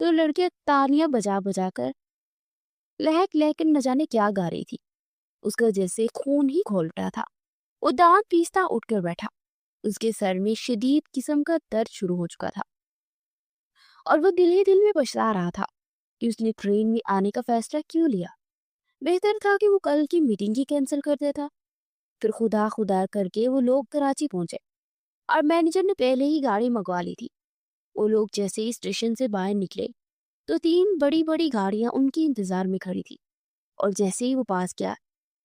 تو لڑکیاں تالیاں بجا بجا کر لہک لہک کر نہ جانے کیا گا رہی تھی۔ اس کا جیسے خون ہی کھولتا تھا۔ وہ دانت پیستا اٹھ کر بیٹھا۔ اس کے سر میں شدید قسم کا درد شروع ہو چکا تھا اور وہ دل ہی دل میں پچھتا رہا تھا کہ اس نے ٹرین میں آنے کا فیصلہ کیوں لیا۔ بہتر تھا کہ وہ کل کی میٹنگ ہی کینسل کر دیتا۔ پھر خدا خدا کر کے وہ لوگ کراچی پہنچے اور مینیجر نے پہلے ہی گاڑی منگوا لی تھی۔ وہ لوگ جیسے ہی اسٹیشن سے باہر نکلے تو 3 بڑی بڑی گاڑیاں ان کے انتظار میں کھڑی تھی، اور جیسے ہی وہ پاس گیا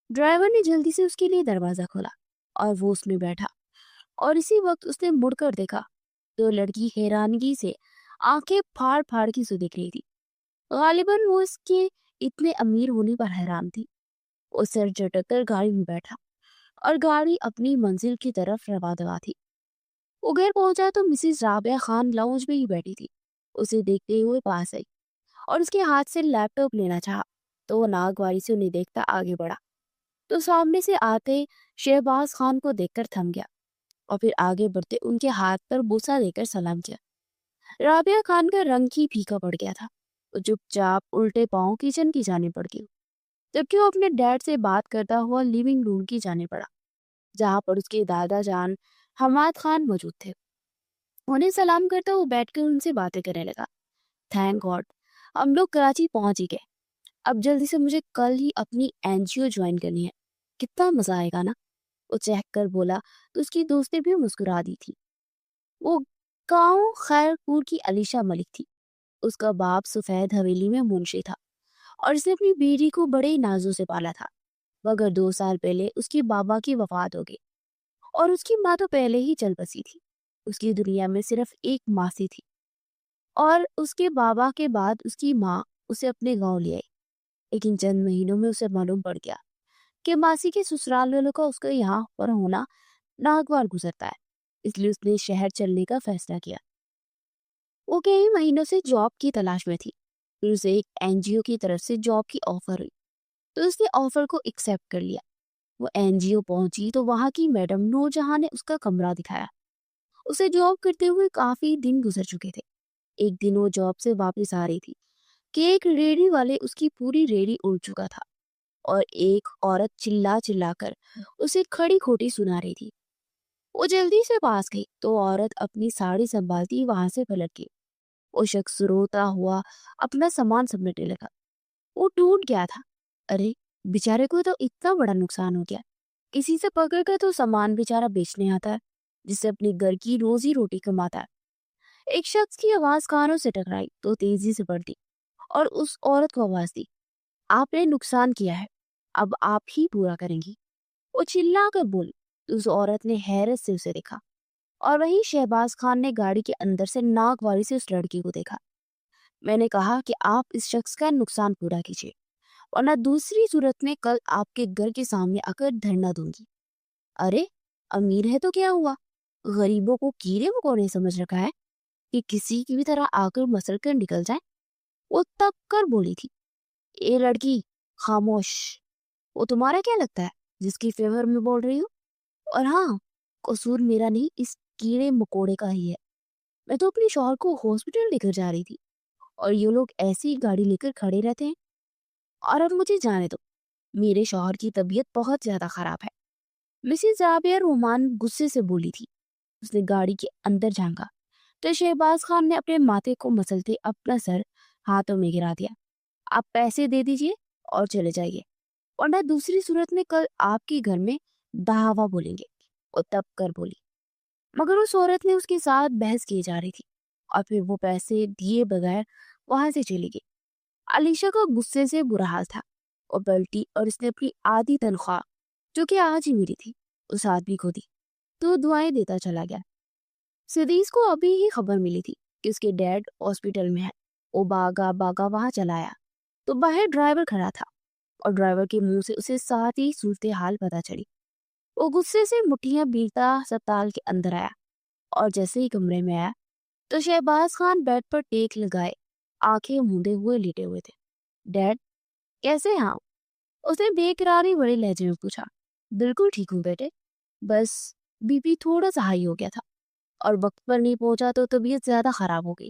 ڈرائیور نے جلدی سے اس کے لیے دروازہ کھولا اور وہ اس میں بیٹھا، اور اسی وقت اس نے مڑ کر دیکھا تو لڑکی حیرانگی سے آنکھیں پھاڑ پھاڑ کی اسے دیکھ رہی تھی۔ غالباً وہ اس کے اتنے امیر ہونے پر حیران تھی۔ وہ سر جھٹک کر گاڑی میں بیٹھا اور گاڑی اپنی منزل کی طرف رواں دوا تھی۔ وہ گھر پہنچا تو مسز رابعہ خان لاؤنج میں ہی بیٹھی تھی۔ اسے دیکھتے ہوئے پاس آئی اور اس کے ہاتھ سے لیپ ٹاپ لینا چاہا تو وہ ناگواری سے انہیں دیکھتا آگے بڑھا تو سامنے سے آتے شہباز خان کو دیکھ کر تھم گیا اور پھر آگے بڑھتے ان کے ہاتھ پر بوسہ دے کر سلام کیا۔ رابعہ خان کا رنگ ہی پھیکا پڑ گیا تھا۔ وہ چپ چاپ الٹے پاؤں کچن کی جانب بڑھ گئی، جبکہ وہ اپنے ڈیڈ سے بات کرتا ہوا لیونگ روم کی جانب بڑھا، جہاں پر اس کے دادا جان حماد خان موجود تھے۔ انہیں سلام کرتا وہ بیٹھ کر ان سے باتیں کرنے لگا۔ تھینک گاڈ ہم لوگ کراچی پہنچ ہی گئے۔ اب جلدی سے مجھے کل ہی اپنی NGO جوائن کرنی ہے، کتنا مزہ آئے گا نا۔ وہ چہک کر بولا تو اس کی دوستیں بھی مسکرا دی تھی۔ وہ گاؤں خیر پور کی علیشہ ملک تھی۔ اس کا باپ سفید حویلی میں منشی تھا اور اس نے اپنی بیٹی کو بڑے نازوں سے پالا تھا، مگر 2 سال پہلے اس کی بابا کی وفات ہو گئی اور اس کی ماں تو پہلے ہی چل بسی تھی۔ اس کی دنیا میں صرف ایک ماسی تھی اور اس کے بابا کے بعد اس کی ماں اسے اپنے گاؤں لے آئی، لیکن چند مہینوں میں اسے معلوم پڑ گیا کہ ماسی کے سسرال والوں کا اس کا یہاں پر ہونا ناگوار گزرتا ہے، اس لیے اس نے شہر چلنے کا فیصلہ کیا۔ وہ کئی مہینوں سے جاب کی تلاش میں تھی، پھر اسے ایک NGO کی طرف سے جاب کی آفر ہوئی تو اس نے آفر کو ایکسیپٹ کر لیا۔ وہ NGO پہنچی تو وہاں کی میڈم نور جہاں نے اس کا کمرہ دکھایا۔ اسے جاب کرتے ہوئے کافی دن گزر چکے تھے۔ ایک دن وہ جاب سے واپس آ رہی تھی کہ ایک ریڑھی والے اس کی پوری ریڑھی اڑ چکا تھا اور ایک عورت چلا چلا کر اسے کھڑی کھوٹی سنا رہی تھی۔ وہ جلدی سے پاس گئی تو عورت اپنی ساڑی سنبھالتی وہاں سے پلٹ گئی۔ وہ شخص روتا ہوا اپنا سامان سمیٹنے لگا۔ وہ ٹوٹ گیا تھا۔ ارے بیچارے کو تو اتنا بڑا نقصان ہو گیا، کسی سے پکڑ کر تو سامان بیچارہ بیچنے آتا ہے جس سے اپنی گھر کی روزی روٹی کماتا ہے۔ ایک شخص کی آواز کانوں سے ٹکرائی تو تیزی سے بڑھ دی اور اس عورت کو آواز دی، آپ نے نقصان کیا ہے، اب آپ ہی پورا کریں گی۔ وہ چلا کر بولی تو اس عورت نے حیرت سے اسے دیکھا اور وہیں شہباز خان نے گاڑی کے اندر سے ناگواری سے اس لڑکی کو دیکھا۔ میں نے کہا کہ آپ اس شخص کا نقصان پورا کیجیے ورنہ دوسری صورت میں کل آپ کے گھر کے سامنے آ کر دھرنا دوں گی۔ ارے امیر ہے تو کیا ہوا، غریبوں کو کیڑے مکوڑے سمجھ رکھا ہے کہ کسی کی بھی طرح آ کر مسل کر نکل جائے۔ وہ تب کر بولی تھی، اے لڑکی خاموش، وہ تمہارا کیا لگتا ہے جس کی فیور میں بول رہی ہوں؟ اور ہاں، قصور میرا نہیں، اس کیڑے مکوڑے کا ہی ہے۔ میں تو اپنے شوہر کو ہاسپٹل لے کر جا رہی تھی اور یہ لوگ ایسی گاڑی لے کر کھڑے رہتے ہیں، اور اب مجھے جانے دو، میرے شوہر کی طبیعت بہت زیادہ خراب ہے۔ مسز رابعہ رومان غصے سے بولی تھی۔ اس نے گاڑی کے اندر جھانکا تو شہباز خان نے اپنے ماتھے کو مسلتے اپنا سر ہاتھوں میں گرا دیا۔ آپ پیسے دے دیجئے اور چلے جائیے ورنہ دوسری صورت میں کل آپ کے گھر میں دعویٰ بولیں گے۔ وہ تب کر بولی، مگر اس عورت نے اس کے ساتھ بحث کیے جا رہی تھی اور پھر وہ پیسے دیے بغیر وہاں سے چلی گئی۔ علیشہ کا غصے سے برا حال تھا۔ وہ پلٹی اور اس نے اپنی آدھی تنخواہ جو کہ آج ہی میری تھی اس آدمی کو دی تو دعائیں دیتا چلا گیا۔ سدیس کو ابھی ہی خبر ملی تھی کہ اس کے ڈیڈ ہاسپٹل میں ہے۔ وہ باغا باغا وہاں چلا آیا تو باہر ڈرائیور کھڑا تھا اور ڈرائیور کے منہ سے اسے ساری صورتحال پتہ چلی۔ وہ غصے سے مٹھیاں بیلتا ہسپتال کے اندر آیا اور جیسے ہی کمرے میں آیا تو شہباز خان بیڈ پر ٹیک لگائے آنکھیں موندے ہوئے لیٹے ہوئے تھے۔ ڈیڈ کیسے ہیں آپ؟ اس نے بے قراری بڑے لہجے میں پوچھا۔ بالکل ٹھیک ہوں بیٹے، بس BP تھوڑا سا ہائی ہو گیا تھا اور وقت پر نہیں پہنچا تو طبیعت زیادہ خراب ہو گئی۔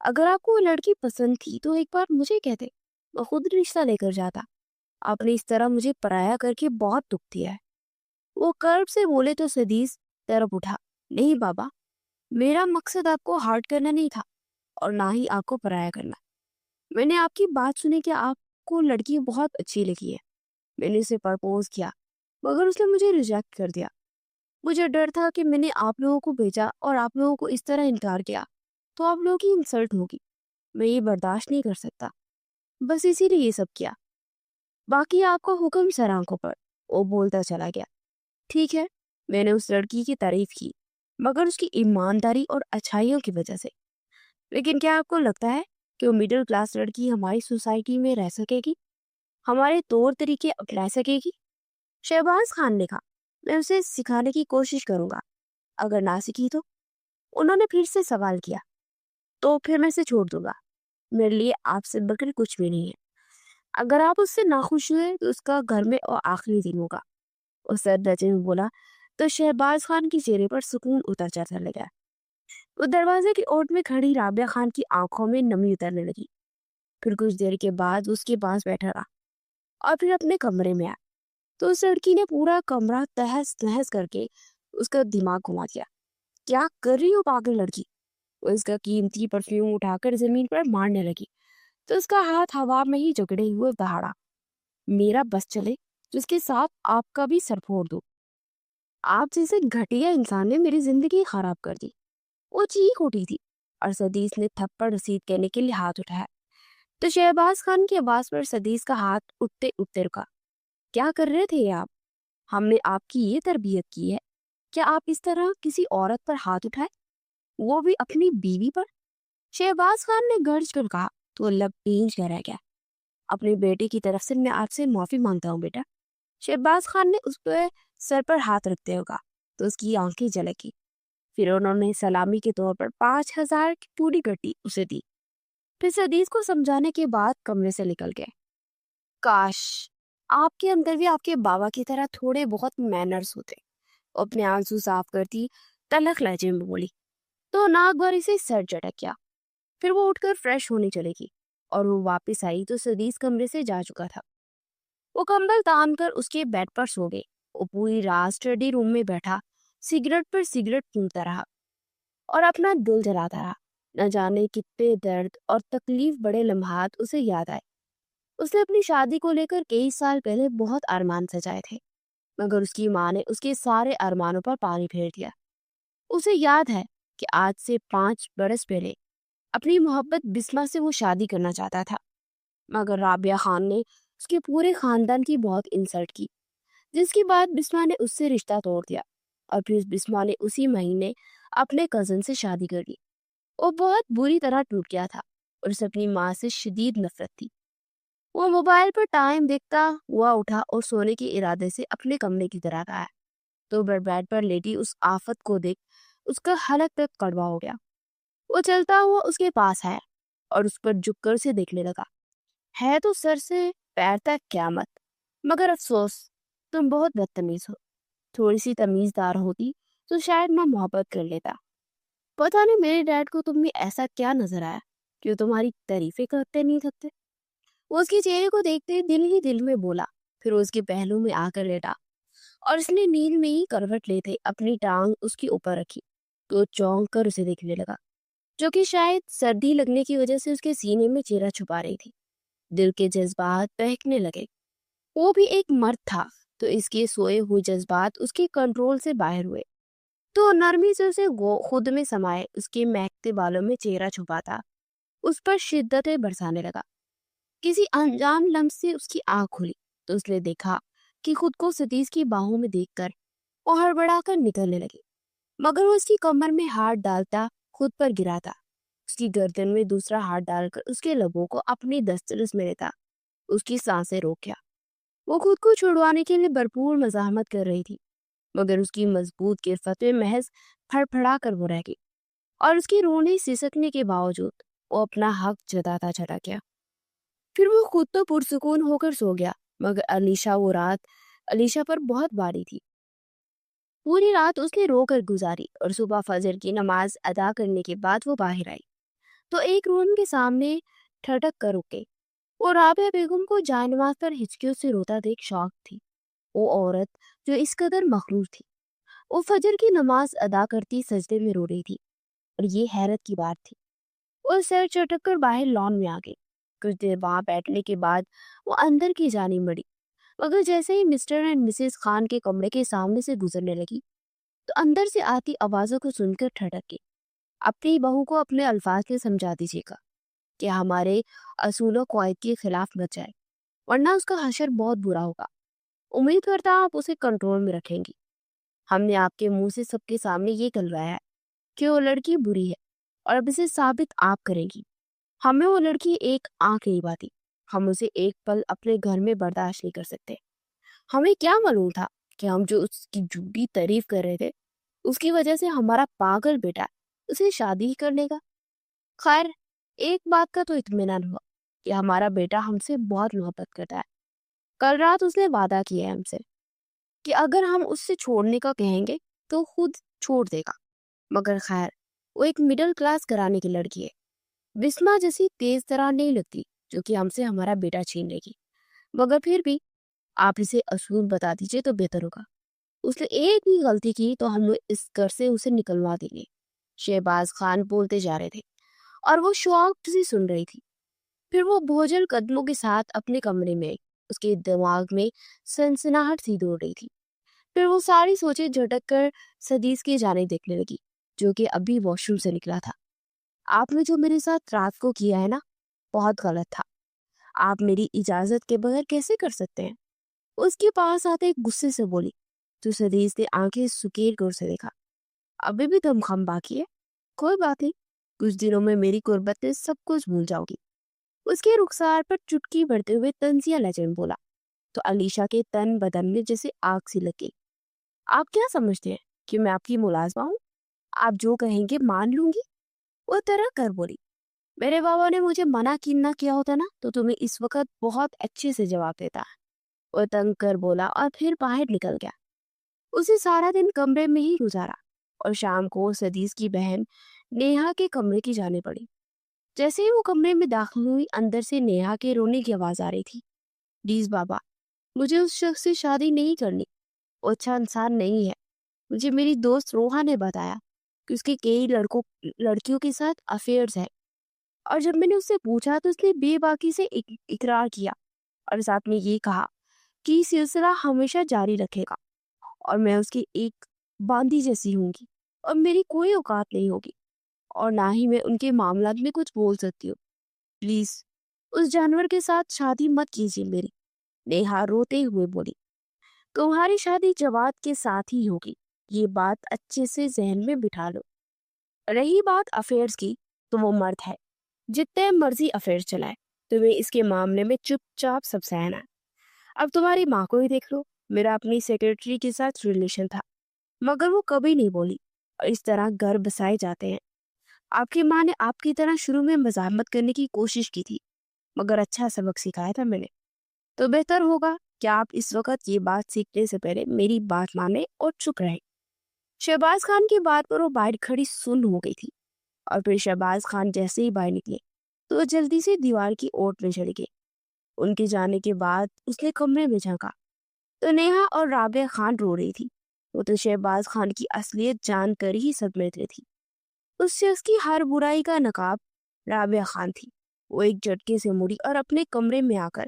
اگر آپ کو وہ لڑکی پسند تھی تو ایک بار مجھے کہتے، میں خود رشتہ لے کر جاتا. آپ نے اس طرح مجھے پرایا کر کے بہت دکھ دیا ہے. وہ کرب سے بولے تو سدیس طرف اٹھا. نہیں بابا، میرا مقصد آپ کو ہارٹ کرنا نہیں تھا اور نہ ہی آپ کو پرایا کرنا. میں نے آپ کی بات سنی کہ آپ کو لڑکی بہت اچھی لگی ہے. میں نے اسے پرپوز کیا مگر اس نے مجھے ریجیکٹ کر دیا. مجھے ڈر تھا کہ میں نے آپ لوگوں کو بھیجا اور آپ لوگوں کو اس طرح انکار کیا تو آپ لوگوں کی انسلٹ ہوگی. میں یہ برداشت نہیں کر سکتا، بس اسی لیے یہ سب کیا. باقی آپ کا حکم سر آنکھوں پر. وہ بولتا چلا گیا. ٹھیک ہے، میں نے اس لڑکی کی تعریف کی مگر اس کی ایمانداری اور اچھائیوں کی وجہ سے. لیکن کیا آپ کو لگتا ہے کہ وہ مڈل کلاس لڑکی ہماری سوسائٹی میں رہ سکے گی، ہمارے طور طریقے اپنا سکے گی؟ شہباز خان نے کہا، میں اسے سکھانے کی کوشش کروں گا، اگر نہ سیکھی تو. انہوں نے پھر سے سوال کیا، تو پھر میں اسے چھوڑ دوں گا. میرے لیے آپ سے بڑھ کر کچھ بھی نہیں ہے. اگر آپ اس سے ناخوش ہوئے تو اس کا گھر میں اور آخری دن ہوگا. اس سر درجے میں بولا تو شہباز خان کی چہرے پر سکون اتر جاتا لگا. وہ دروازے کی اوٹ میں کھڑی رابعہ خان کی آنکھوں میں نمی اترنے لگی. پھر کچھ دیر کے بعد اس کے پاس بیٹھا رہا اور پھر اپنے کمرے میں آیا تو اس لڑکی نے پورا کمرہ تہس نہس کر کے اس کا دماغ گھما دیا. کیا کر رہی ہو پاگل لڑکی؟ وہ اس کا قیمتی پرفیوم اٹھا کر زمین پر مارنے لگی تو اس کا ہاتھ ہوا میں ہی جگڑے ہوئے دہاڑا. میرا بس چلے جس کے ساتھ آپ کا بھی سر پھوڑ دو. آپ جیسے گھٹیا انسان نے میری زندگی خراب کر دی. وہ چیخ اٹھی تھی اور سدیس نے تھپڑ رسید کرنے کے لیے ہاتھ اٹھایا تو شہباز خان کی آواز پر سدیس کا ہاتھ اٹھتے اٹھتے رکا. کیا کر رہے تھے آپ؟ ہم نے آپ کی یہ تربیت کی ہے کیا آپ اس طرح کسی عورت پر ہاتھ اٹھائے، وہ بھی اپنی بیوی پر؟ شہباز خان نے گرج کر کہا تو لب پینچ کر رہ گیا. اپنے بیٹے کی طرف سے میں آپ سے معافی مانگتا ہوں بیٹا. شہباز خان نے اس پہ سر پر ہاتھ رکھتے ہوگا تو اس کی آنکھیں جھلکی. پھر انہوں نے سلامی کے طور پر 5,000 کی پوری گٹی اسے دی. پھر سدیس کو سمجھانے کے بعد کمرے سے نکل گئے. کاش آپ کے اندر بھی آپ کے بابا کی طرح تھوڑے بہت مینرز ہوتے. وہ اپنے آنسو صاف کرتی تلخ لہجے میں بولی تو ناک بھر سے سر جھٹک گیا. پھر وہ اٹھ کر فریش ہونے چلے گی اور وہ واپس آئی تو سدیس کمرے سے جا چکا تھا. وہ کمبل تان کر اس کے بیڈ پر سو گئے. وہ پوری رات اسٹڈی روم میں بیٹھا سگریٹ پر سگریٹ پھونکتا رہا اور اپنا دل جلاتا رہا. نہ جانے کتنے درد اور تکلیف بڑے لمحات اسے یاد آئے. اس نے اپنی شادی کو لے کر کئی سال پہلے بہت ارمان سجائے تھے مگر اس کی ماں نے اس کے سارے ارمانوں پر پانی پھیر دیا. اسے یاد ہے کہ آج سے 5 برس پہلے اپنی محبت بسمہ سے وہ شادی کرنا چاہتا تھا مگر رابعہ خان نے اس کے پورے خاندان کی بہت انسلٹ کی، جس کے بعد بسمہ نے اس سے رشتہ توڑ دیا اور پھر بسمہ نے اسی مہینے اپنے کزن سے شادی کر لی. وہ بہت بری طرح ٹوٹ گیا تھا اور اسے اپنی ماں سے شدید نفرت تھی. وہ موبائل پر ٹائم دیکھتا ہوا اٹھا اور سونے کے ارادے سے اپنے کمرے کی طرف آیا تو بیڈ پر لیٹی اس آفت کو دیکھ اس کا حلق تک کڑوا ہو گیا. وہ چلتا ہوا اس کے پاس آیا اور اس پر جھک کر سے دیکھنے لگا. ہے تو سر سے پیر تک قیامت، مگر افسوس تم بہت بدتمیز ہو. تھوڑی سی تمیز دار ہوتی تو شاید میں محبت کر لیتا. پتہ نہیں میرے ڈیڈ کو تم میں ایسا کیا نظر آیا کہ وہ تمہاری تعریفیں کرتے نہیں تھکتے. وہ اس کے چہرے کو دیکھتے دل ہی دل میں بولا. پھر وہ اس کے پہلو میں آ کر لیٹا اور اس نے نیند میں ہی کروٹ لیتے اپنی ٹانگ اس کے اوپر رکھی تو چونک کر اسے دیکھنے لگا، جو کہ شاید سردی لگنے کی وجہ سے اس کے سینے میں چہرہ چھپا رہی تھی. دل کے جذبات بہکنے لگے. وہ بھی ایک مرد تھا تو اس کے سوئے ہوئے جذبات اس کے کنٹرول سے باہر ہوئے تو نرمی سے اسے خود میں سمائے اس کے مہکتے بالوں میں چہرہ چھپاتا اس پر شدتیں برسانے لگا. کسی انجان لمس سے اس کی آنکھ کھلی تو اس نے دیکھا کہ خود کو ستیش کی باہوں میں دیکھ کر وہ ہڑبڑا کر نکلنے لگی مگر وہ اس کی کمر میں ہاتھ ڈالتا خود پر گرا تھا. اس کی گردن میں دوسرا ہاتھ ڈال کر اس کے لبوں کو اپنی دسترس میں لیتا اس کی سانسیں روک گیا. وہ خود کو چھڑوانے کے لیے بھرپور مزاحمت کر رہی تھی مگر اس کی مضبوط گرفت میں محض پھڑ پھڑا کر وہ رہ گئی اور اس کی رونے سسکنے کے باوجود وہ اپنا حق جتاتا چلا گیا. پھر وہ خود تو پرسکون ہو کر سو گیا مگر علیشا پر بہت باری تھی. پوری رات اس نے رو کر گزاری اور صبح فجر کی نماز ادا کرنے کے بعد وہ باہر آئی. تو ایک روم کے سامنے ٹھٹک کر رکے. وہ رابعہ بیگم کو جائے نماز پر ہچکیوں سے روتا دیکھ شوق تھی. وہ عورت جو اس قدر مغرور تھی، وہ فجر کی نماز ادا کرتی سجدے میں رو رہی تھی، اور یہ حیرت کی بات تھی. وہ سر چٹک کر باہر لان میں آ گئی. کچھ دیر وہاں بیٹھنے کے بعد وہ اندر کی جانب مڑی، مگر جیسے ہی مسٹر اینڈ مسز خان کے کمرے کے سامنے سے گزرنے لگی تو اندر سے آتی آوازوں کو سن کر ٹھٹک گئی. اپنی بہو کو اپنے الفاظ سے سمجھا دیجیے گا کہ ہمارے اصول و قواعد کے خلاف مت جائے، ورنہ اس کا حشر بہت برا ہوگا. امید کرتا ہوں آپ اسے کنٹرول میں رکھیں گی. ہم نے آپ کے منہ سے سب کے سامنے یہ کہلوایا ہے کہ وہ لڑکی بری ہے، اور اب اسے ثابت آپ کریں گی. ہمیں وہ لڑکی ایک آنکھ نہیں پاتی، ہم اسے ایک پل اپنے گھر میں برداشت نہیں کر سکتے. ہمیں کیا معلوم تھا کہ ہم جو اس کی جھوٹی تعریف کر رہے تھے اس کی وجہ سے ہمارا پاگل بیٹا اسے شادی ہی کر لے گا. خیر، ایک بات کا تو اطمینان ہوا کہ ہمارا بیٹا ہم سے بہت محبت کرتا ہے. کل رات اس نے وعدہ کیا ہے ہم سے کہ اگر ہم اس سے چھوڑنے کا کہیں گے تو خود چھوڑ دے گا. مگر خیر، وہ ایک مڈل کلاس گھرانے کی لڑکی ہے. بسما جیسی تیز طرح نہیں لگتی جو کہ ہم سے ہمارا بیٹا چھین لے گی. مگر پھر بھی آپ اسے اصول بتا دیجیے تو بہتر ہوگا. اس نے ایک ہی غلطی کی تو ہم اس گھر سے اسے نکلوا دیں گے. شہباز خان بولتے جا رہے تھے اور وہ شوق سے سن رہی تھی. پھر وہ بوجھل قدموں کے ساتھ اپنے کمرے میں آئی. اس کے دماغ میں سنسناہٹ سی دوڑ رہی تھی. پھر وہ ساری سوچیں جھٹک کر سدیس کی جانب دیکھنے لگی جو کہ ابھی واش روم سے نکلا تھا. آپ نے جو میرے ساتھ رات کو کیا ہے نا، بہت غلط تھا. آپ میری اجازت کے بغیر کیسے کر سکتے ہیں؟ اس کے پاس آتے غصے سے بولی. تو سدیس نے آنکھیں سکیڑ کر اسے دیکھا. ابھی بھی دم خم باقی ہے. کوئی بات نہیں، کچھ دنوں میں میری قربت سے سب کچھ بھول جاؤ گی. اس کے رخسار پر چٹکی بڑھتے ہوئے طنزیہ لہجے میں بولا. تو علیشا کے تن بدن میں جیسے آگ سی لگ گئی. آپ کیا سمجھتے ہیں کہ میں آپ کی ملازمہ ہوں؟ آپ جو کہیں گے مان لوں گی. وہ طرح کر بولی. میرے بابا نے مجھے منع نہ کیا ہوتا نا تو تمہیں اس وقت بہت اچھے سے جواب دیتا. وہ تنگ کر بولا اور پھر باہر نکل گیا. اسے سارا دن کمرے میں ہی گزارا اور شام کو سدیس کی بہن نیہا کے کمرے کی جانے پڑی. جیسے ہی وہ کمرے میں داخل ہوئی اندر سے نیہا کے رونے کی آواز آ رہی تھی. پلیز بابا، مجھے اس شخص سے شادی نہیں کرنی. وہ اچھا انسان نہیں ہے. مجھے میری دوست روحا نے بتایا کہ اس کے کئی لڑکیوں کے ساتھ افیئرز ہیں، اور جب میں نے اس سے پوچھا تو اس نے بے باکی سے اقرار کیا اور ساتھ میں یہ کہا کہ یہ سلسلہ ہمیشہ جاری رکھے گا اور میں اس کی ایک باندی جیسی ہوں گی اور میری کوئی اوقات نہیں ہوگی اور نہ ہی میں ان کے معاملات میں کچھ بول سکتی ہوں. پلیز اس جانور کے ساتھ شادی مت کیجیے میری. نیہا روتے ہوئے بولی. تمہاری شادی جواد کے ساتھ ہی ہوگی، یہ بات اچھے سے ذہن میں بٹھا لو. رہی بات افیئرز کی تو وہ مرد ہے، جتنے مرضی افیئر چلائے، تمہیں اس کے معاملے میں چپ چاپ سب سہنا ہے. اب تمہاری ماں کو ہی دیکھ لو. میرا اپنی سیکرٹری کے ساتھ ریلیشن تھا مگر وہ کبھی نہیں بولی، اور اس طرح گھر بسائے جاتے ہیں. آپ کی ماں نے آپ کی طرح شروع میں مزاحمت کرنے کی کوشش کی تھی مگر اچھا سبق سکھایا تھا میں نے. تو بہتر ہوگا کہ آپ اس وقت یہ بات سیکھنے سے پہلے میری بات مانیں اور چپ رہیں. شہباز خان کی بات پر وہ باہر کھڑی سن ہو گئی تھی، اور پھر شہباز خان جیسے ہی باہر نکلے تو وہ جلدی سے دیوار کی اوٹ میں چڑھ گئے. ان کے جانے کے بعد اس نے کمرے میں جھانکا تو نیہا اور رابعہ خان رو رہی تھی. وہ تو شہباز خان کی اصلیت جان کر ہی صدمے میں تھی. اس شخص کی ہر برائی کا نقاب رابعہ خان تھی. وہ ایک جھٹکے سے مڑی اور اپنے کمرے میں آ کر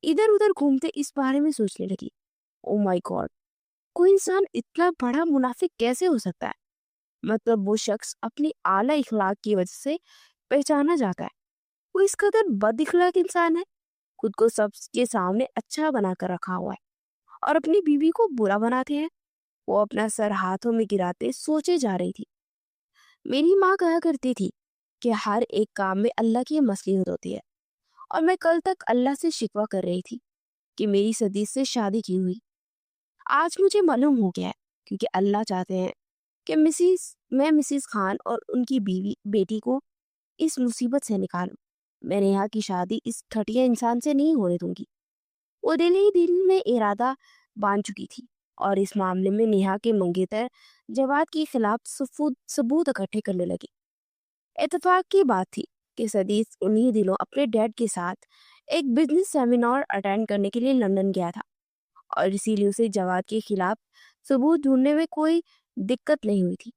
ادھر ادھر گھومتے اس بارے میں سوچنے لگی. او مائی گاڈ، کوئی انسان اتنا بڑا منافق کیسے ہو سکتا ہے؟ مطلب وہ شخص اپنی اعلیٰ اخلاق کی وجہ سے پہچانا جاتا ہے. وہ اس قدر بد اخلاق انسان ہے، خود کو سب کے سامنے اچھا بنا کر رکھا ہوا ہے اور اپنی بیوی کو برا بناتے ہیں. وہ اپنا سر ہاتھوں میں گراتے سوچے جا رہی تھی. میری ماں کہا کرتی تھی کہ ہر ایک کام میں اللہ کی مصلحت ہوتی ہے، اور میں کل تک اللہ سے شکوہ کر رہی تھی کہ میری سدیس سے شادی کی ہوئی. آج مجھے معلوم ہو گیا ہے کیونکہ اللہ چاہتے ہیں کہ میں مسز خان اور ان کی بیٹی کو اس مصیبت سے نکالوں. میں نیہا کی شادی اس گھٹیا انسان سے نہیں ہونے دوں گی. وہ دل ہی دل میں ارادہ باندھ چکی تھی اور اس معاملے میں نیہا کے منگیتر جواد کے خلاف ثبوت اکٹھے کرنے لگی. اتفاق کی بات تھی کہ سدیس انہی دنوں اپنے ڈیڈ کے ساتھ ایک بزنس سیمینار اٹینڈ کرنے کے لیے لندن گیا تھا، اور اسی لیے اسے جواد کے خلاف ثبوت ڈھونڈنے میں کوئی دقت نہیں ہوئی تھی۔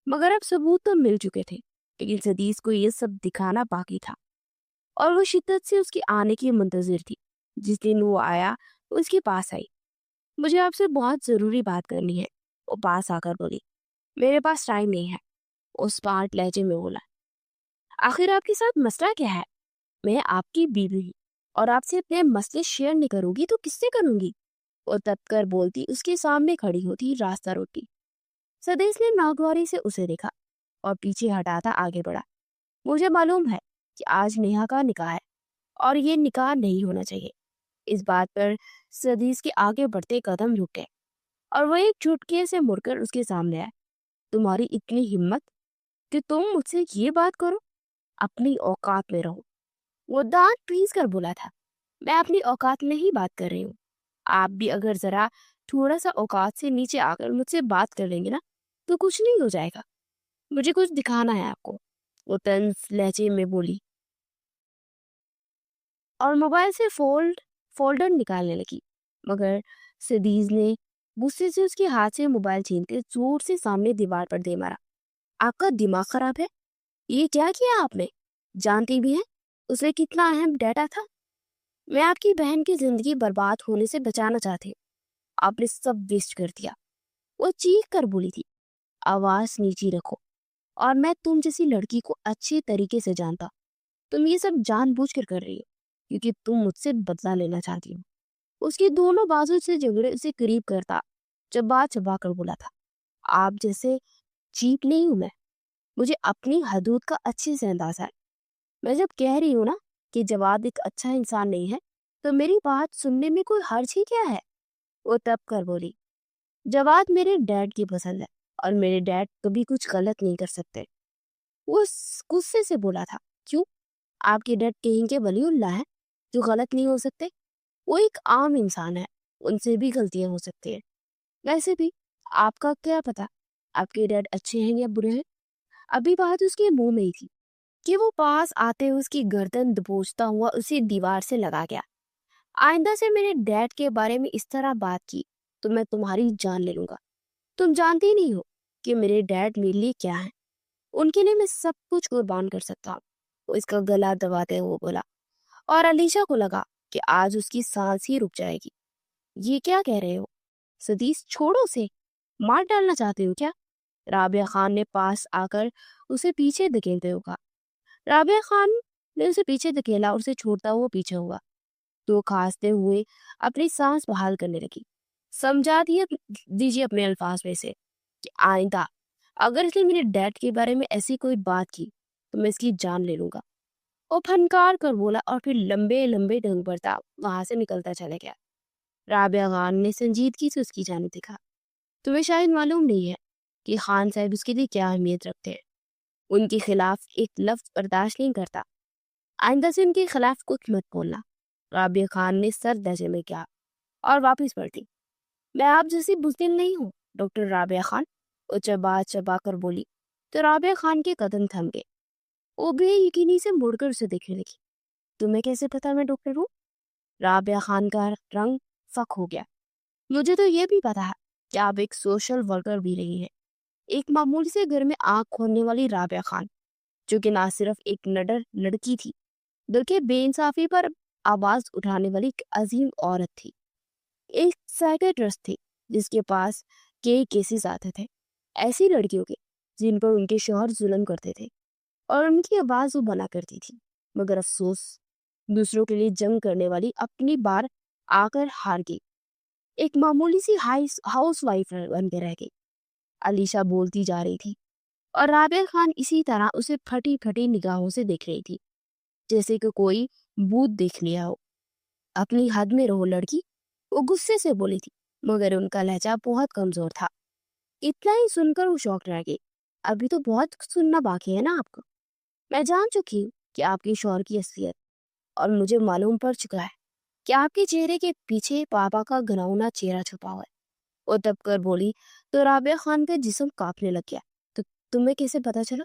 مگر اب ثبوت تو مل چکے تھے، لیکن سدیس کو یہ سب دکھانا باقی تھا، اور وہ شدت سے اس کے آنے کی منتظر تھی۔ جس دن وہ آیا وہ اس کے پاس آئی۔ مجھے آپ سے بہت ضروری بات کرنی ہے، وہ پاس آ کر بولی۔ میرے پاس ٹائم نہیں ہے، وہ اسمارٹ لہجے میں بولا۔ آخر آپ کے ساتھ مسئلہ کیا ہے؟ میں آپ کی بیوی ہوں، اور آپ سے اپنے مسئلے شیئر نہیں کروں گی تو کس سے کروں گی؟ وہ تب کر بولتی اس کے سامنے کھڑی ہوتی راستہ روکتی۔ سدیش نے ناگواری سے اسے دیکھا اور پیچھے ہٹاتا آگے بڑھا۔ مجھے معلوم ہے کہ آج نیہا کا نکاح ہے، اور یہ نکاح نہیں ہونا چاہیے۔ اس بات پر سدیش کے آگے بڑھتے قدم رک گئے، اور وہ ایک جھٹکے سے مڑ کر اس کے سامنے آئے۔ تمہاری اتنی ہمت کہ تم مجھ سے یہ بات کرو؟ اپنی اوقات میں رہو، وہ دانت پیس کر بولا تھا۔ میں اپنی اوقات میں ہی بات کر رہی ہوں، آپ بھی اگر ذرا تھوڑا سا اوقات سے نیچے آ کر مجھ سے بات کر لیں گے نا تو کچھ نہیں ہو جائے گا۔ مجھے کچھ دکھانا ہے آپ کو، وہ طنز لہجے میں بولی، اور موبائل سے فولڈر نکالنے لگی۔ مگر سدیز نے غصے سے اس کے ہاتھ سے موبائل چھین کے زور سے سامنے دیوار پر دے مارا۔ آپ کا دماغ خراب ہے؟ یہ کیا کیا آپ نے؟ جانتی بھی ہیں اس میں کتنا اہم ڈیٹا تھا؟ میں آپ کی بہن کی زندگی برباد ہونے سے بچانا چاہتی ہوں، آپ نے سب ویسٹ کر دیا، وہ چیخ کر بولی تھی۔ آواز نیچی رکھو، اور میں تم جیسی لڑکی کو اچھے طریقے سے جانتا، تم یہ سب جان بوجھ کر کر رہی ہو کیونکہ تم مجھ سے بدلہ لینا چاہتی ہو۔ اس کی دونوں بازو سے جھگڑے اسے قریب کرتا چبا چبا کر بولا تھا۔ آپ جیسے چیپ نہیں ہوں میں، مجھے اپنی حدود کا اچھے سے اندازہ ہے۔ میں جب کہہ رہی ہوں نا کہ جواد ایک اچھا انسان نہیں ہے تو میری بات سننے میں کوئی حرج ہی کیا ہے؟ وہ تب کر بولی، جواد میرے ڈیڈ کی پسند ہے، اور میرے ڈیڈ کبھی کچھ غلط نہیں کر سکتے۔ وہ غصے سے بولا تھا، کیوں؟ آپ کے ڈیڈ کہیں کے ولی اللہ ہے جو غلط نہیں ہو سکتے؟ وہ ایک عام انسان ہے، ان سے بھی غلطیاں ہو سکتی ہیں۔ ویسے بھی آپ کا کیا پتا آپ کے ڈیڈ اچھے ہیں یا برے ہیں؟ ابھی بات اس کے منہ میں ہی تھی کہ وہ پاس آتے ہوئے اس کی گردن دبوچتا ہوا اسی دیوار سے لگا گیا۔ آئندہ سے میرے ڈیڈ کے بارے میں اس طرح بات کی تو میں تمہاری جان لے لوں گا۔ تم جانتی نہیں ہو کہ میرے ڈیڈ میرے لیے کیا ہیں، ان کے لیے میں سب کچھ قربان کر سکتا ہوں۔ وہ اس کا گلا دباتے ہوئے بولا، اور علیشا کو لگا کہ آج اس کی سانس ہی رک جائے گی۔ یہ کیا کہہ رہے ہو سدیس؟ چھوڑو اسے، مار ڈالنا چاہتے ہو کیا؟ رابعہ خان نے پاس آ کر اسے پیچھے دھکیلتے ہوئے کہا۔ رابعہ خان نے اسے پیچھے دھکیلا اور اسے چھوڑتا ہوا پیچھے ہوا تو کھانستے ہوئے اپنی سانس بحال کرنے لگی۔ سمجھا دیجیے اپنے الفاظ میں سے کہ آئندہ اگر اس نے میرے ڈیڈ کے بارے میں ایسی کوئی بات کی تو میں اس کی جان لے لوں گا۔ وہ پھنکار کر بولا اور پھر لمبے لمبے ڈنگ بڑھتا وہاں سے نکلتا چلا گیا۔ رابعہ خان نے سنجیدگی سے اس کی جانب دیکھا۔ تمہیں شاید معلوم نہیں ہے کہ خان صاحب اس کے لیے کیا اہمیت رکھتے ہیں، ان کے خلاف ایک لفظ برداشت نہیں کرتا۔ آئندہ سے ان کے خلاف کچھ مت بولنا۔ رابعہ خان نے سر لہجے میں کہا اور واپس پلٹی۔ میں آپ جیسی بزدل نہیں ہوں ڈاکٹر رابعہ خان، وہ چبا چبا کر بولی تو رابعہ خان کے قدم تھم گئے۔ وہ بے یقینی سے مڑ کر اسے دیکھنے لگی۔ تمہیں کیسے پتا میں ڈاکٹر ہوں؟ رابعہ خان کا رنگ فک ہو گیا۔ مجھے تو یہ بھی پتا ہے کہ آپ ایک سوشل ورکر بھی رہی ہیں، ایک معمولی سے گھر میں آنکھ کھولنے والی رابعہ خان، جو کہ نہ صرف ایک نڈر لڑکی تھی بلکہ بے انصافی پر آواز اٹھانے والی ایک عظیم عورت تھی، ایک سائیکیٹرسٹ تھی جس کے پاس کئی کیسز آتے تھے ایسی لڑکیوں کے جن پر ان کے شوہر ظلم کرتے تھے، اور ان کی آواز وہ بنا کرتی تھی۔ مگر افسوس دوسروں کے لیے جنگ کرنے والی اپنی بار آ کر ہار گئی، ایک معمولی سی ہاؤس وائف بن کے رہ گئی۔ علیشا بولتی جا رہی تھی اور رابعہ خان اسی طرح اسے پھٹی پھٹی نگاہوں سے دیکھ رہی تھی جیسے کہ کوئی بھوت دیکھ لیا ہو۔ اپنی حد میں رہو لڑکی، وہ غصے سے بولی تھی، مگر ان کا لہجہ بہت کمزور تھا۔ اتنا ہی سن کر وہ شوق رہ گئی۔ ابھی تو بہت سننا باقی ہے نا آپ کو۔ میں جان چکی ہوں کہ آپ کے شوہر کی اصلیت، اور مجھے معلوم پڑ چکا ہے کہ آپ کے چہرے کے پیچھے پاپا کا گھناؤنا چہرہ چھپا ہوا ہے۔ وہ دب کر بولی تو رابعہ خان کا جسم کانپنے لگ گیا۔ تو تمہیں کیسے پتا چلا؟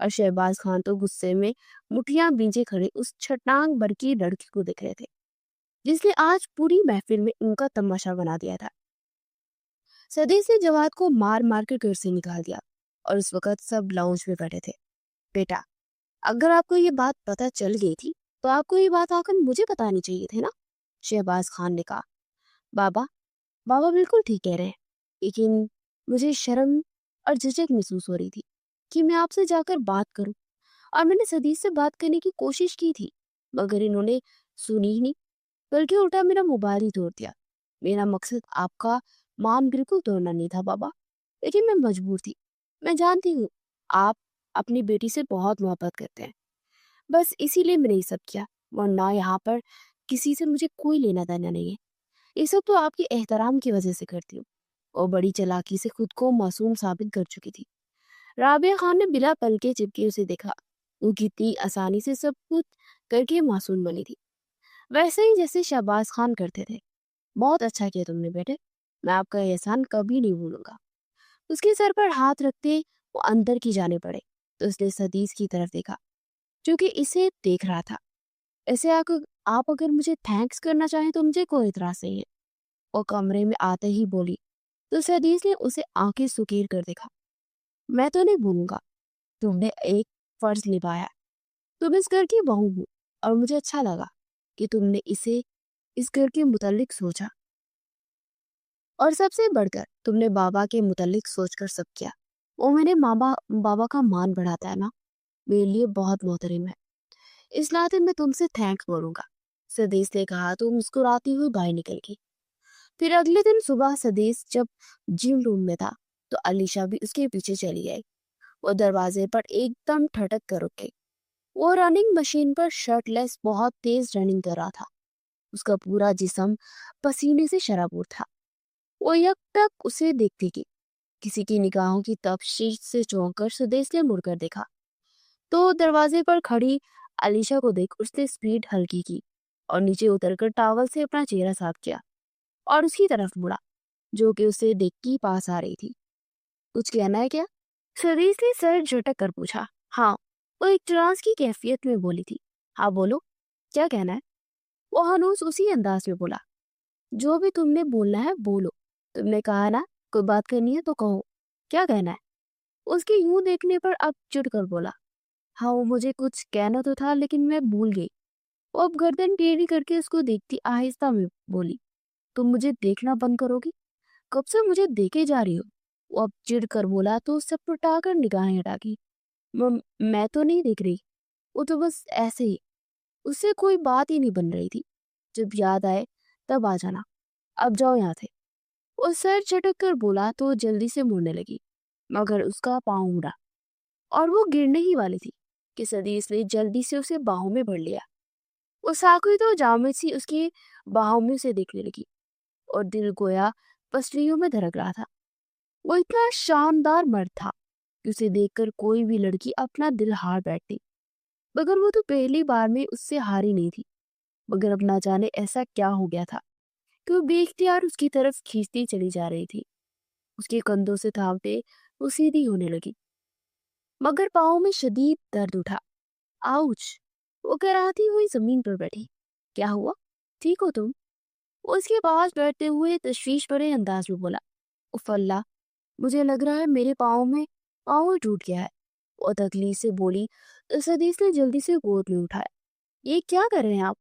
اور شہباز خان تو غصے میں مٹھیاں بیجے کھڑے اس چھٹانگ بھر کی لڑکی کو دیکھ رہے تھے جس نے آج پوری محفل میں ان کا تماشا بنا دیا تھا۔ سدیش نے جواد کو مار مار کر گھر سے نکال دیا اور اس وقت سب لاؤنج میں بیٹھے تھے۔ بیٹا، اگر آپ کو یہ بات پتہ چل گئی تھی تو آپ کو یہ بات آ کر مجھے بتانی چاہیے تھی نا، شہباز خان نے کہا۔ بابا بابا بالکل ٹھیک کہہ رہے ہیں، لیکن مجھے شرم اور جھجک محسوس ہو رہی تھی کہ میں آپ سے جا کر بات کروں، اور میں نے سدیش سے بات کرنے کی کوشش کی تھی مگر انہوں نے سنی ہی نہیں، بلکہ الٹا میرا موبائل ہی توڑ دیا۔ میرا مقصد آپ کا مان بالکل توڑنا نہیں تھا بابا، لیکن میں مجبور تھی۔ میں جانتی ہوں آپ اپنی بیٹی سے بہت محبت کرتے ہیں، بس اسی لیے میں نے یہ سب کیا، ورنہ یہاں پر کسی سے مجھے کوئی لینا دینا نہیں ہے۔ یہ سب تو آپ کے احترام کی وجہ سے کرتی ہوں۔ اور بڑی چالاکی سے خود کو معصوم ثابت کر چکی تھی۔ رابعہ خان نے بلا پلکے چپکے اسے دیکھا۔ وہ کتنی آسانی سے سب کچھ کر کے معصوم بنی تھی، ویسے ہی جیسے شہباز خان کرتے تھے۔ بہت اچھا کیا تم نے بیٹے، میں آپ کا احسان کبھی نہیں بھولوں گا۔ اس کے سر پر ہاتھ رکھتے وہ اندر کی جانے پڑے تو اس نے سدیش کی طرف دیکھا جو کہ اسے دیکھ رہا تھا۔ ایسے آپ اگر مجھے تھینکس کرنا چاہیں تو مجھے کوئی اعتراض نہیں ہے، اور کمرے میں آتے ہی بولی تو سدیش نے اسے آنکھیں سکیر کر دیکھا۔ میں تو نہیں بھولوں گا، تم نے ایک فرض نبھایا، تم اس گھر کی بہو ہو، اور مجھے اچھا لگا کہ تم نے اسے اس گھر کے متعلق سوچا، اور سب سے بڑھ کر تم نے بابا کے متعلق سوچ کر سب کیا۔ وہ میرے بابا کا مان بڑھاتا ہے نا، میرے لیے بہت محترم ہے، اس ناطے میں تم سے تھینکس بولوں گا، سدیش نے کہا تو مسکراتی ہوئی باہر نکل گئی۔ پھر اگلے دن صبح سدیش جب جم روم میں تھا تو علیشا بھی اس کے پیچھے چلی گئی۔ وہ دروازے پر ایک دم ٹھٹک کر رک گئی۔ وہ رننگ مشین پر شرٹ لیس بہت تیز رننگ کر رہا تھا، اس کا پورا جسم پسینے سے شرابور تھا۔ وہ یک تک اسے دیکھتی گئی، کسی کی نگاہوں کی تفتیش سے چونک کر سدیش نے مڑ کر دیکھا تو دروازے پر کھڑی علیشا کو دیکھ اس نے سپیڈ ہلکی کی اور نیچے اتر کر ٹاول سے اپنا چہرہ صاف کیا اور اس کی طرف مڑا جو کہ اسے دیکھ کے پاس آ رہی تھی۔ کچھ کہنا ہے کیا؟ سدیش نے سر جھٹک کر پوچھا۔ ہاں، وہ ایک ٹرانس کی کیفیت میں بولی تھی۔ ہاں بولو، کیا کہنا ہے؟ وہ ہنوز اسی انداز میں بولا، جو بھی تم نے بولنا ہے بولو، تم نے کہا نا کوئی بات کرنی ہے تو کہو، کیا کہنا ہے؟ اس کے یوں دیکھنے پر اب چڑ کر بولا، ہاں وہ مجھے کچھ کہنا تو تھا لیکن میں بھول گئی۔ وہ اب گردن ٹیڑھی کر کے اس کو دیکھتی آہستہ میں بولی، تم مجھے دیکھنا بند کرو گی؟ کب سے مجھے دیکھے جا رہی ہو؟ وہ اب چڑ کر بولا تو سب پٹا کر نگاہیں ہٹا کی۔ میں تو نہیں دیکھ رہی، وہ تو بس ایسے ہی۔ اس سے کوئی بات ہی نہیں بن رہی تھی، جب یاد آئے تب آ جانا، اب جاؤ یہاں سے۔ وہ سر چٹک کر بولا تو جلدی سے مڑنے لگی مگر اس کا پاؤں مڑا اور وہ گرنے ہی والی تھی کہ سدیش نے جلدی سے اسے باہوں میں بھر لیا۔ وہ ساکھی تو جامد سی اس کی باہوں میں سے دیکھنے لگی اور دل گویا پسلیوں میں دھڑک رہا تھا۔ وہ اتنا شاندار مرد تھا کہ اسے دیکھ کر کوئی بھی لڑکی اپنا دل ہار بیٹھتی، مگر وہ تو پہلی بار میں اس سے ہاری نہیں تھی، مگر اب نہ جانے ایسا کیا ہو گیا تھا کہ وہ بے اختیار اس کی طرف کھینچتی چلی جا رہی تھی۔ اس کے کندھوں سے تھامتے وہ سیدھی ہونے لگی مگر پاؤں میں شدید درد اٹھا۔ آؤچ! وہ کراہتی ہوئی زمین پر بیٹھی۔ کیا ہوا؟ ٹھیک ہو تم؟ وہ اس کے پاس بیٹھتے ہوئے تشویش بھرے انداز میں بولا۔ اف اللہ، مجھے لگ رہا ہے میرے پاؤں ٹوٹ گیا ہے، وہ تکلیف سے بولی تو سدیش نے جلدی سے گود میں اٹھایا۔ یہ کیا کر رہے ہیں آپ؟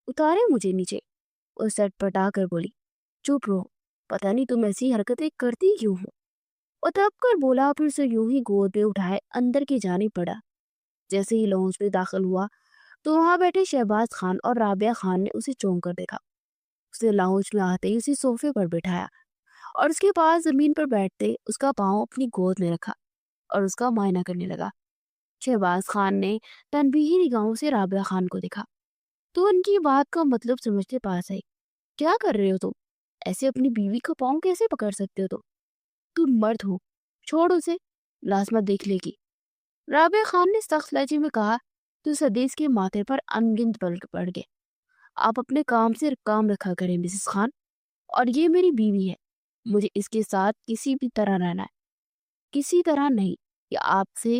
اتارے مجھے نیچے، وہ سٹ پٹا کر بولی۔ چپ رہو، پتہ نہیں تم ایسی حرکتیں کرتی کیوں ہو؟ وہ تب کر بولا، پھر سے یوں ہی گود میں اٹھائے اندر کی جانب پڑا۔ جیسے ہی لاؤنج میں داخل ہوا تو وہاں بیٹھے شہباز خان اور رابعہ خان نے اسے چونک کر دیکھا۔ اسے لاؤنج میں آتے ہی اسے صوفے پر بٹھایا اور اس کے پاس زمین پر بیٹھتے اس کا پاؤں اپنی گود میں رکھا اور اس کا معائنہ کرنے لگا۔ شہباز خان نے تنبیہی نگاہوں سے رابعہ خان کو دیکھا تو ان کی بات کا مطلب سمجھتے پاس آئی۔ کیا کر رہے ہو تم؟ ایسے اپنی بیوی کا پاؤں کیسے پکڑ سکتے ہو؟ تم مرد ہو، چھوڑ اسے، لازمت دیکھ لے گی۔ رابعہ خان نے سخت لہجے میں کہا تو سدیش کے ماتھے پر انگنت بل پڑ گئے۔ آپ اپنے کام سے کام رکھا کریں مسز خان، اور یہ میری بیوی ہے، مجھے اس کے ساتھ کسی بھی طرح رہنا ہے، کسی طرح نہیں کہ آپ سے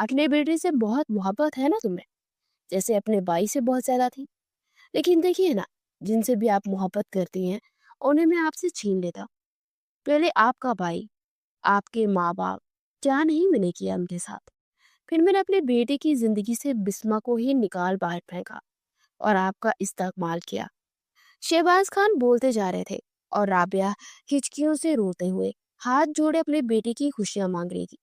اپنے بیٹے سے بہت محبت ہے نا تمہیں، جیسے اپنے بھائی سے بہت زیادہ تھی۔ لیکن دیکھیے نا، جن سے بھی آپ محبت کرتی ہیں انہیں میں آپ سے چھین لیتا ہوں۔ پہلے آپ کا بھائی، آپ کے ماں باپ، کیا نہیں میں نے کیا ان کے ساتھ۔ پھر میں نے اپنے بیٹے کی زندگی سے بسمہ کو ہی نکال باہر پھینکا اور آپ کا استعمال کیا۔ شہباز خان بولتے جا رہے تھے اور رابعہ ہچکیوں سے روتے ہوئے ہاتھ جوڑے اپنے بیٹے کی خوشیاں مانگ رہی تھی۔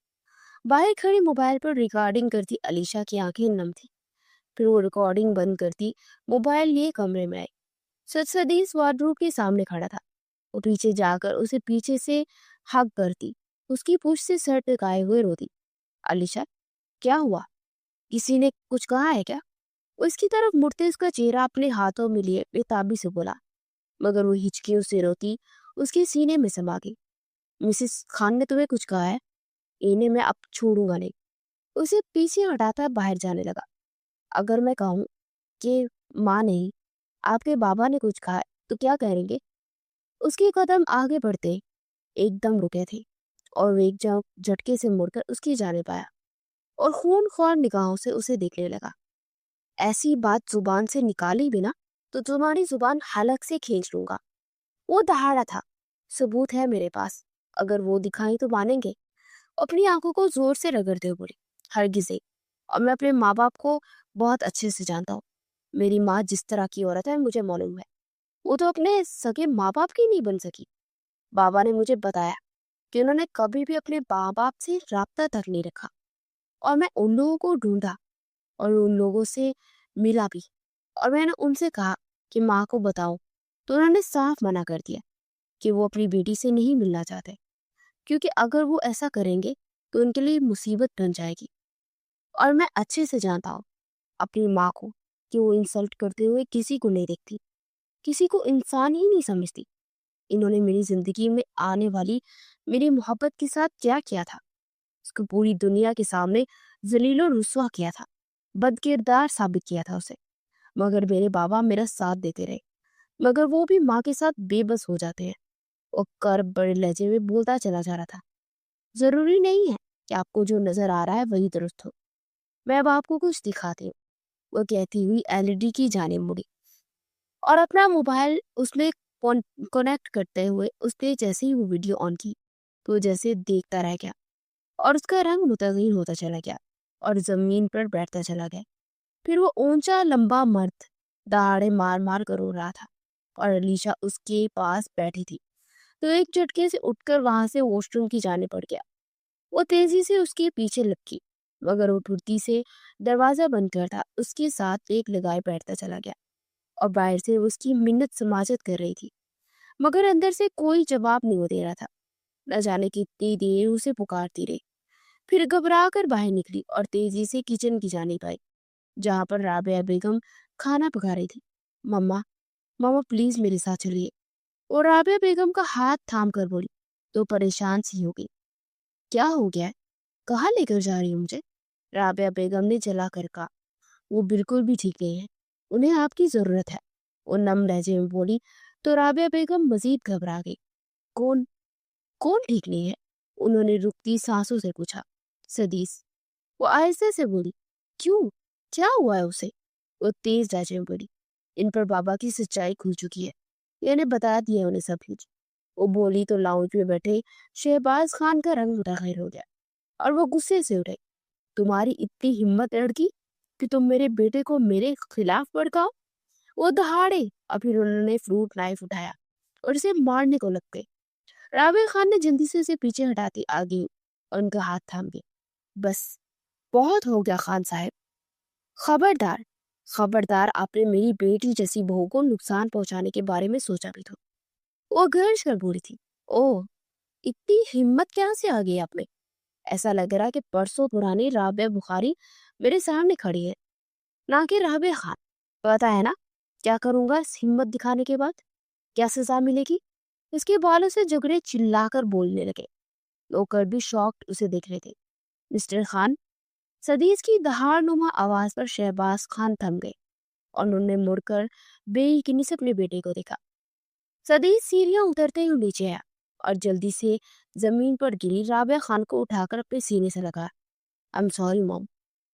باہر کھڑی موبائل پر ریکارڈنگ کرتی علیشا کی آنکھیں نم تھی۔ پھر وہ ریکارڈنگ بند کرتی موبائل لیے کمرے میں آئی۔ سدیس وارڈروب کے سامنے کھڑا تھا۔ وہ پیچھے جا کر اسے پیچھے سے ہگ کرتی، اس کی پوچھ سے سر ٹکائے ہوئے روتی۔ علیشا، کیا ہوا؟ کسی نے کچھ کہا ہے کیا؟ وہ اس کی طرف مڑتے اس کا چہرہ اپنے ہاتھوں میں لیے بے تابی سے بولا، مگر وہ ہچکیوں سے روتی اس کے سینے میں سما گئی۔ مسز خان نے تمہیں کچھ کہا ہے؟ انہیں میں اب چھوڑوں گا نہیں۔ اسے پیچھے ہٹاتا باہر جانے لگا۔ اگر میں کہوں کہ ماں نہیں، آپ کے بابا نے کچھ کہا ہے تو کیا کہیں گے؟ اس کے قدم آگے بڑھتے ایک دم رکے تھے اور وہ ایک جھٹکے سے مڑ کر اس کی جانب آیا اور خون خوار نگاہوں سے اسے دیکھنے لگا۔ ایسی بات زبان سے نکالی بھی نا تو تمہاری زبان حلق سے کھینچ لوں گا۔ وہ دہاڑا تھا، ثبوت ہے میرے پاس، اگر وہ دکھائیں تو مانیں گے؟ اپنی آنکھوں کو زور سے رگڑتے ہوئے بولی، ہرگز نہیں، اور میں اپنے ماں باپ کو بہت اچھے سے جانتا ہوں۔ میری ماں جس طرح کی عورت ہے مجھے معلوم ہے، وہ تو اپنے سگے ماں باپ کی نہیں بن سکی۔ بابا نے مجھے بتایا کہ انہوں نے کبھی بھی اپنے ماں باپ سے رابطہ تک نہیں رکھا، اور میں ان لوگوں کو ڈھونڈا اور ان لوگوں سے ملا بھی، اور میں نے ان سے کہا کہ ماں کو بتاؤ تو انہوں نے صاف منع کر دیا کہ وہ اپنی بیٹی سے نہیں ملنا چاہتے، کیونکہ اگر وہ ایسا کریں گے تو ان کے لیے مصیبت بن جائے گی۔ اور میں اچھے سے جانتا ہوں اپنی ماں کو کہ وہ انسلٹ کرتے ہوئے کسی کو نہیں دیکھتی، کسی کو انسان ہی نہیں سمجھتی۔ انہوں نے میری زندگی میں آنے والی میری محبت کے ساتھ کیا کیا تھا؟ اس کو پوری دنیا کے سامنے ذلیل و رسوا کیا تھا، بد کردار ثابت کیا تھا اسے۔ مگر میرے بابا میرا ساتھ دیتے رہے، مگر وہ بھی ماں کے ساتھ بے بس ہو جاتے ہیں۔ وہ کرب بڑے لہجے میں بولتا چلا جا رہا تھا، ضروری نہیں ہے کہ آپ کو جو نظر آ رہا ہے وہی درست ہو، میں اب آپ کو کچھ دکھاتی ہوں۔ وہ کہتی ہوئی LED کی جانب مڑی اور اپنا موبائل اس میں کنیکٹ کرتے ہوئے اس نے جیسے ہی وہ ویڈیو آن کی تو جیسے دیکھتا رہ گیا اور اس کا رنگ متغیر ہوتا چلا گیا اور زمین پر بیٹھتا چلا گیا۔ پھر وہ اونچا لمبا مرد دہاڑے مار مار کر رو رہا تھا اور علیشا اس کے پاس بیٹھی تھی تو ایک جھٹکے سے اٹھ کر وہاں سے واش روم کی جانب بڑھ گیا۔ وہ تیزی سے اس کے پیچھے لپکی، مگر وہ ٹھڑتی سے دروازہ بند کرتا اس کے ساتھ ایک لگائے بیٹھتا چلا گیا اور باہر سے اس کی منت سماجت کر رہی تھی، مگر اندر سے کوئی جواب نہیں وہ دے رہا تھا۔ نہ جانے کتنی دیر اسے پکارتی رہی، پھر گھبرا کر باہر نکلی اور تیزی سے کچن کی جانب آئی جہاں پر رابعہ بیگم کھانا پکا رہی تھی۔ مما، ماما پلیز میرے ساتھ چلیے۔ اور رابعہ بیگم کا ہاتھ تھام کر بولی تو پریشان سی ہو گئی، کیا ہو گیا ہے؟ کہاں لے کر جا رہی ہوں مجھے؟ رابعہ بیگم نے جلا کر کہا، وہ بالکل بھی ٹھیک نہیں ہے، انہیں آپ کی ضرورت ہے۔ وہ نم لہجے میں بولی تو رابعہ بیگم مزید گھبرا گئی۔ کون کون ٹھیک نہیں ہے؟ انہوں نے رکتی سانسوں سے پوچھا۔ سدیس، وہ آہستہ سے بولی۔ کیوں، کیا ہوا ہے اسے؟ وہ تیز لہجے میں بولی، ان پر بابا کی سچائی کھل چکی ہے، یہ نے بتا دیا انہیں سب کچھ۔ وہ بولی تو لاؤنج میں بیٹھے شہباز خان کا رنگ متغیر ہو گیا اور وہ غصے سے اٹھے، تمہاری اتنی ہمت لڑکی کہ تم میرے بیٹے کو میرے خلاف بھڑکاؤ؟ وہ دہاڑے اور پھر انہوں نے فروٹ نائف اٹھایا اور اسے مارنے کو لگ گئے۔ رابعہ خان نے جلدی سے اسے پیچھے ہٹاتی آگے اور ان کا ہاتھ تھام گیا۔ بس بہت ہو گیا خان صاحب، خبردار خبردار، آپ نے میری بیٹی جیسی بہو کو نقصان پہنچانے کے بارے میں سوچا بھی تو۔ وہ گرج کر بولی تھی، اوہ، اتنی ہمت کہاں سے آ گئی آپ میں؟ ایسا لگ رہا کہ پرسوں پرانی رابعہ بخاری میرے سامنے کھڑی ہے، نہ کہ رابعہ خان۔ پتا ہے نا کیا کروں گا اس ہمت دکھانے کے بعد؟ کیا سزا ملے گی؟ اس کے بالوں سے جھگڑے چلا کر بولنے لگے۔ نوکر بھی شاکڈ اسے دیکھ رہے تھے۔ مسٹر خان، سدیس کی دہاڑ نما آواز پر شہباز خان تھم گئے اور انہوں نے مڑ کر بے یقینی سے اپنے بیٹے کو دیکھا۔ سدیس سیڑھیاں اترتے ہوئے نیچے آیا اور جلدی سے زمین پر گری رابعہ خان کو اٹھا کر اپنے سینے سے لگا۔ I'm sorry mom.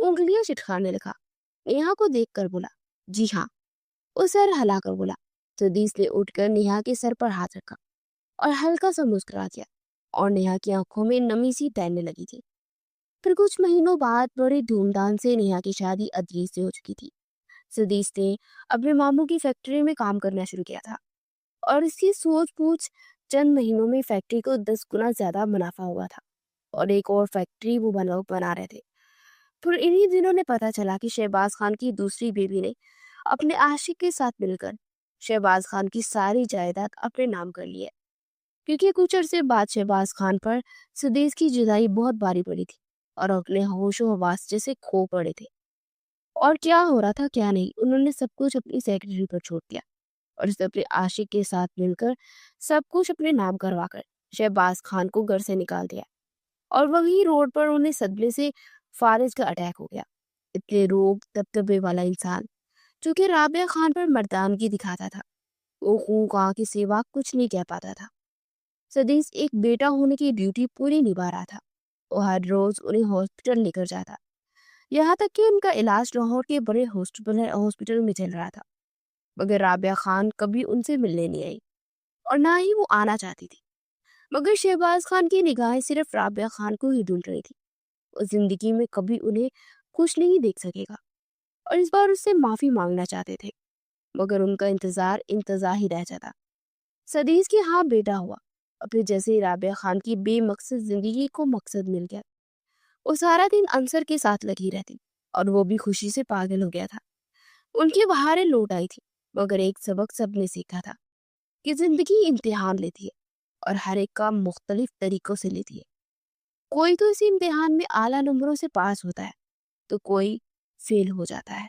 انگلیاں چٹکانے لگا۔ نیہا کو دیکھ کر بولا جی ہاں۔ وہ سر ہلا کر بولا۔ سدیش نے اٹھ کر نیہا کے سر پر ہاتھ رکھا اور ہلکا سا مسکرا دیا اور نیہا کی آنکھوں میں نمی سی تیرنے لگی تھی۔ پھر کچھ مہینوں بعد بڑے دھوم دھام سے نیہا کی شادی ادریس سے ہو چکی تھی۔ سدیش نے اپنے ماموں کی فیکٹری میں کام کرنا شروع کیا تھا اور اس کی سوچ پوچھ چند مہینوں میں فیکٹری کو 10 گنا زیادہ منافع ہوا تھا اور ایک اور فیکٹری وہ بنا رہے تھے۔ پھر انہی دنوں نے پتا چلا کہ شہباز خان کی دوسری بیوی نے اپنے عاشق کے ساتھ مل کر شہباز خان کی ساری جائیداد اپنے نام کر لی ہے، کیونکہ کچھ عرصے بعد شہباز خان پر سدیش کی جدائی بہت بھاری پڑی تھی اور اپنے ہوش و حواس جیسے کھو پڑے تھے۔ اور کیا ہو رہا تھا کیا نہیں، انہوں نے سب کچھ اپنی سیکرٹری پر چھوڑ دیا اور اسے اپنے عاشق کے ساتھ مل کر سب کچھ اپنے نام کروا کر شہباز خان کو گھر سے نکال دیا اور وہی روڈ پر انہیں صدمے سے فالج کا اٹیک ہو گیا۔ اتنے روگ دبدبے والا انسان جو کہ رابعہ خان پر مردانگی دکھاتا تھا، وہ خون خواہ کے سوا کچھ نہیں کہہ پاتا تھا۔ سدیش ایک بیٹا ہونے کی ڈیوٹی پوری نبھا رہا تھا۔ وہ ہر روز انہیں ہاسپٹل لے کر جاتا، یہاں تک کہ ان کا علاج لاہور کے بڑے ہاسپٹل میں چل رہا تھا، مگر رابعہ خان کبھی ان سے ملنے نہیں آئی اور نہ ہی وہ آنا چاہتی تھی۔ مگر شہباز خان کی نگاہیں صرف رابعہ خان کو ہی ڈھونڈ رہی تھی۔ وہ زندگی میں کبھی انہیں خوش نہیں دیکھ سکے گا اور اس بار اس سے معافی مانگنا چاہتے تھے، مگر ان کا انتظار ہی رہ جاتا۔ سدیش کے ہاں بیٹا ہوا اور پھر جیسے ہی رابعہ خان کی بے مقصد زندگی کو مقصد مل گیا، وہ سارا دن انصر کے ساتھ لگی رہتی اور وہ بھی خوشی سے پاگل ہو گیا تھا۔ ان کی بہاریں لوٹ آئی تھی، مگر ایک سبق سب نے سیکھا تھا کہ زندگی امتحان لیتی ہے اور ہر ایک کام مختلف طریقوں سے لیتی ہے۔ کوئی تو اسی امتحان میں اعلیٰ نمبروں سے پاس ہوتا ہے تو کوئی فیل ہو جاتا ہے۔